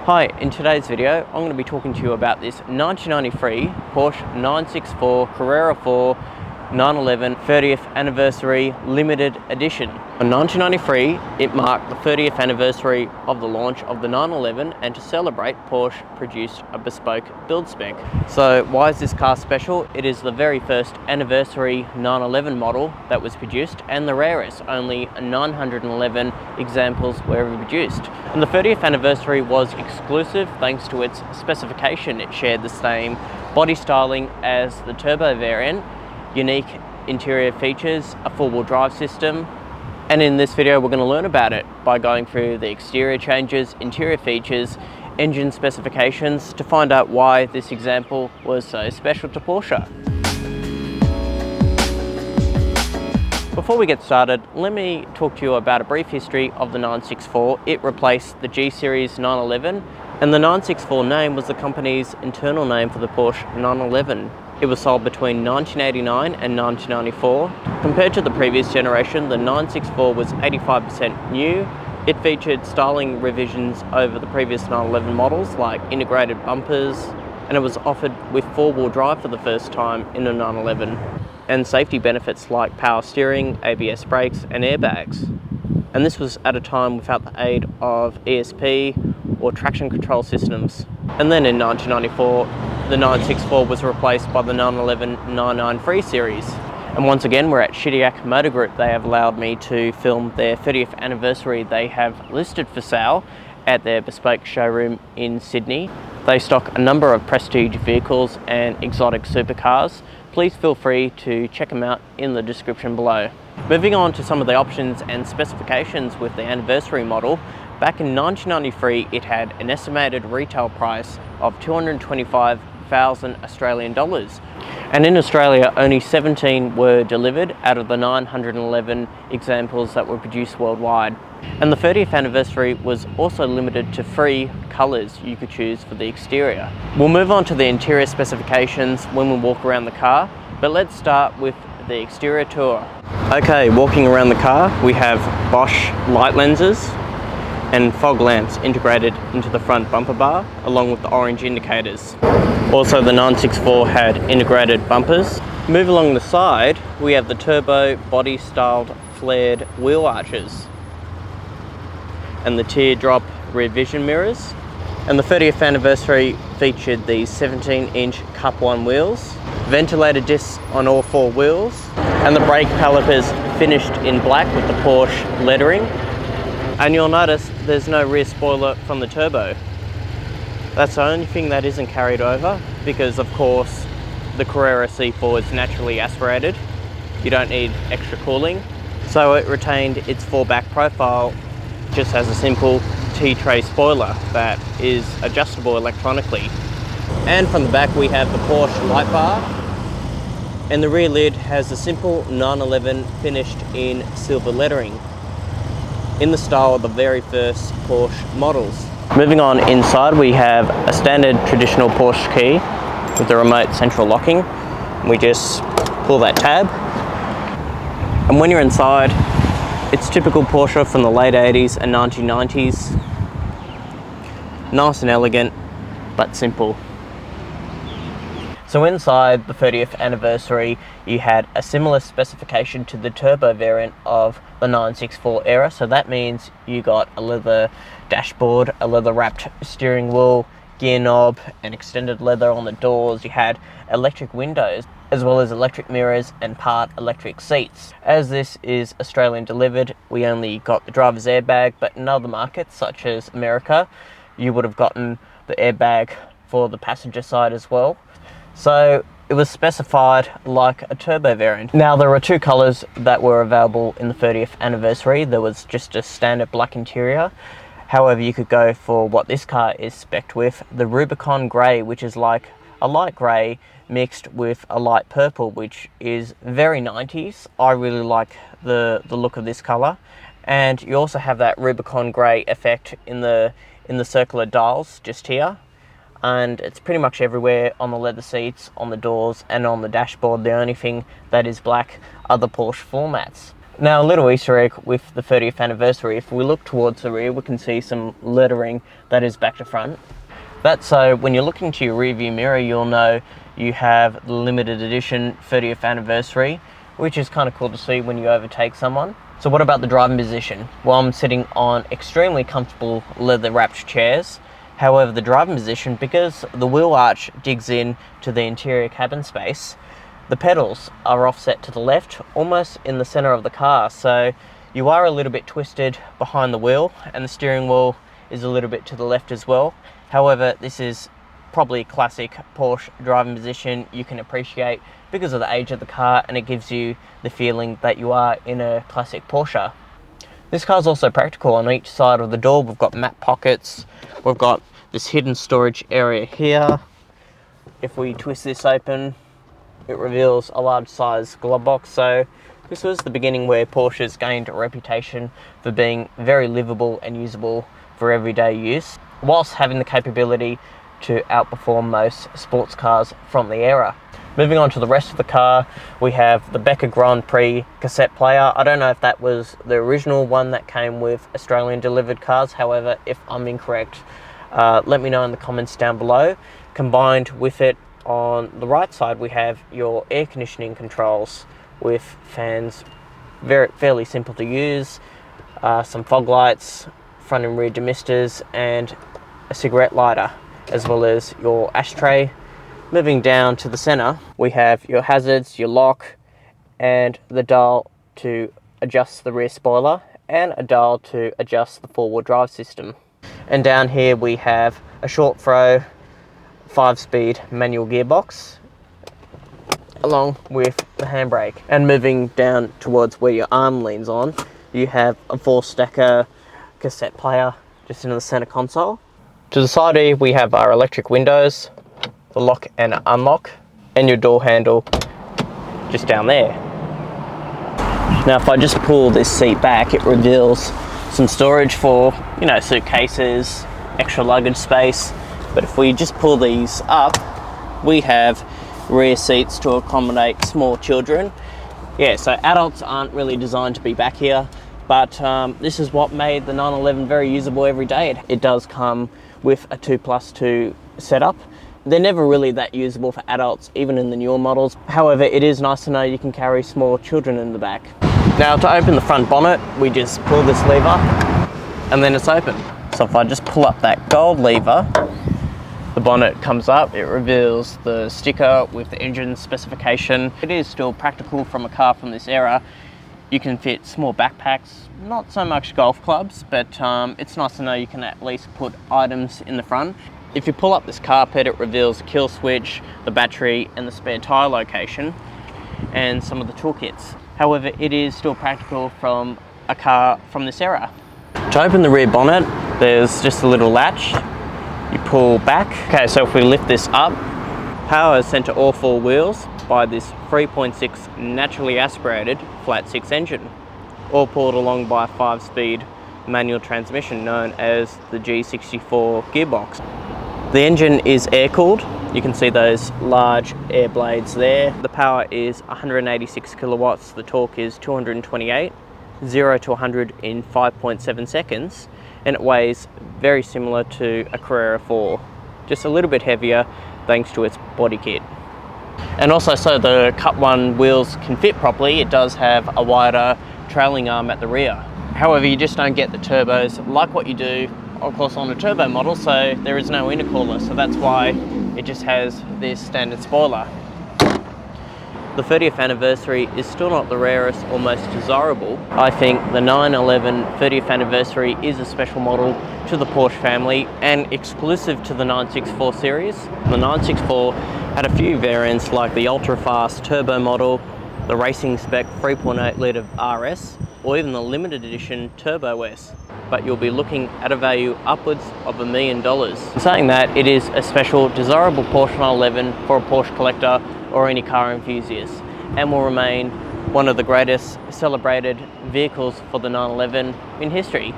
Hi, in today's video I'm going to be talking to you about this 1993 Porsche 964 Carrera 4 911 30th Anniversary Limited Edition. In 1993 it marked the 30th anniversary of the launch of the 911, and to celebrate, Porsche produced a bespoke build spec. So why is this car special? It is the very first anniversary 911 model that was produced, and the rarest. Only 911 examples were ever produced. And the 30th anniversary was exclusive thanks to its specification. It shared the same body styling as the turbo variant, unique interior features, a four-wheel drive system, and in this video we're going to learn about it by going through the exterior changes, interior features, engine specifications to find out why this example was so special to Porsche. Before we get started, let me talk to you about a brief history of the 964. It replaced the G Series 911, and the 964 name was the company's internal name for the Porsche 911. It was sold between 1989 and 1994. Compared to the previous generation, the 964 was 85% new. It featured styling revisions over the previous 911 models, like integrated bumpers, and it was offered with four-wheel drive for the first time in a 911, and safety benefits like power steering, ABS brakes, and airbags. And this was at a time without the aid of ESP or traction control systems. And then in 1994, the 964 was replaced by the 911 993 series. And once again, we're at Chidiac Motor Group. They have allowed me to film their 30th anniversary. They have listed for sale at their bespoke showroom in Sydney. They stock a number of prestige vehicles and exotic supercars. Please feel free to check them out in the description below. Moving on to some of the options and specifications with the anniversary model. Back in 1993, it had an estimated retail price of 225,000 Australian dollars. And in Australia, only 17 were delivered out of the 911 examples that were produced worldwide. And the 30th anniversary was also limited to 3 colours you could choose for the exterior. We'll move on to the interior specifications when we walk around the car, but let's start with the exterior tour. Okay, walking around the car, we have Bosch light lenses and fog lamps integrated into the front bumper bar, along with the orange indicators. Also, the 964 had integrated bumpers. Move along the side, we have the turbo body styled flared wheel arches and the teardrop rear vision mirrors. And the 30th anniversary featured these 17-inch Cup 1 wheels, ventilated discs on all 4 wheels, and the brake calipers finished in black with the Porsche lettering. And you'll notice there's no rear spoiler from the turbo. That's the only thing that isn't carried over, because of course the Carrera C4 is naturally aspirated. You don't need extra cooling. So it retained its fallback profile, just has a simple T-tray spoiler that is adjustable electronically. And from the back we have the Porsche light bar, and the rear lid has a simple 911 finished in silver lettering, in the style of the very first Porsche models. Moving on inside, we have a standard traditional Porsche key with the remote central locking. We just pull that tab, and when you're inside, it's typical Porsche from the late 80s and 1990s. Nice and elegant, but simple. So inside the 30th anniversary, you had a similar specification to the turbo variant of the 964 era. So that means you got a leather dashboard, a leather wrapped steering wheel, gear knob, and extended leather on the doors. You had electric windows, as well as electric mirrors and part electric seats. As this is Australian delivered, we only got the driver's airbag, but in other markets such as America, you would have gotten the airbag for the passenger side as well. So it was specified like a turbo variant. Now, there were 2 colours that were available in the 30th anniversary. There was just a standard black interior. However, you could go for what this car is spec'd with, the Rubicon Grey, which is like a light grey mixed with a light purple, which is very 90s. I really like the look of this colour. And you also have that Rubicon Grey effect in the circular dials just here. And it's pretty much everywhere on the leather seats, on the doors, and on the dashboard. The only thing that is black are the Porsche floor mats. Now, a little Easter egg with the 30th anniversary, if we look towards the rear, we can see some lettering that is back to front. That's so when you're looking to your rear view mirror, you'll know you have the limited edition 30th anniversary, which is kind of cool to see when you overtake someone. So what about the driving position? Well, I'm sitting on extremely comfortable leather wrapped chairs. However, the driving position, because the wheel arch digs in to the interior cabin space, the pedals are offset to the left, almost in the center of the car. So you are a little bit twisted behind the wheel, and the steering wheel is a little bit to the left as well. However, this is probably a classic Porsche driving position you can appreciate because of the age of the car, and it gives you the feeling that you are in a classic Porsche. This car is also practical. On each side of the door, we've got map pockets. We've got this hidden storage area here. If we twist this open, it reveals a large size glove box. So this was the beginning where Porsches gained a reputation for being very livable and usable for everyday use, whilst having the capability to outperform most sports cars from the era. Moving on to the rest of the car, we have the Becker Grand Prix cassette player. I don't know if that was the original one that came with Australian delivered cars. However, if I'm incorrect, let me know in the comments down below. Combined with it, on the right side, we have your air conditioning controls with fans, fairly simple to use, some fog lights, front and rear demisters, and a cigarette lighter, as well as your ashtray. Moving down to the center, we have your hazards, your lock, and the dial to adjust the rear spoiler, and a dial to adjust the four-wheel drive system. And down here we have a short throw 5-speed manual gearbox, along with the handbrake. And moving down towards where your arm leans on, you have a 4-stacker cassette player just in the center console. To the side here, we have our electric windows, the lock and unlock, and your door handle just down there. Now, if I just pull this seat back, it reveals some storage for, suitcases, extra luggage space. But if we just pull these up, we have rear seats to accommodate small children. Yeah, so adults aren't really designed to be back here, but this is what made the 911 very usable every day. It does come with a 2+2 setup. They're never really that usable for adults, even in the newer models. However, it is nice to know you can carry small children in the back. Now, to open the front bonnet, we just pull this lever and then it's open. So if I just pull up that gold lever, the bonnet comes up. It reveals the sticker with the engine specification. It is still practical from a car from this era. You can fit small backpacks, not so much golf clubs, but it's nice to know you can at least put items in the front. If you pull up this carpet, it reveals the kill switch, the battery, and the spare tire location, and some of the toolkits. However, it is still practical from a car from this era. To open the rear bonnet, there's just a little latch. You pull back. Okay, so if we lift this up, power is sent to all four wheels by this 3.6 naturally aspirated flat 6 engine, all pulled along by a 5-speed manual transmission known as the G64 gearbox. The engine is air-cooled. You can see those large air blades there. The power is 186 kilowatts, the torque is 228, 0 to 100 in 5.7 seconds, and it weighs very similar to a Carrera 4, just a little bit heavier thanks to its body kit. And also, so the Cut 1 wheels can fit properly, it does have a wider trailing arm at the rear. However, you just don't get the turbos like what you do, of course, on a turbo model, so there is no intercooler, so that's why it just has this standard spoiler. The 30th anniversary is still not the rarest or most desirable. I think the 911 30th anniversary is a special model to the Porsche family and exclusive to the 964 series. The 964 had a few variants like the ultra-fast turbo model, the racing spec 3.8 litre RS, or even the limited edition Turbo S. But you'll be looking at a value upwards of $1 million. Saying that, it is a special, desirable Porsche 911 for a Porsche collector or any car enthusiast, and will remain one of the greatest celebrated vehicles for the 911 in history.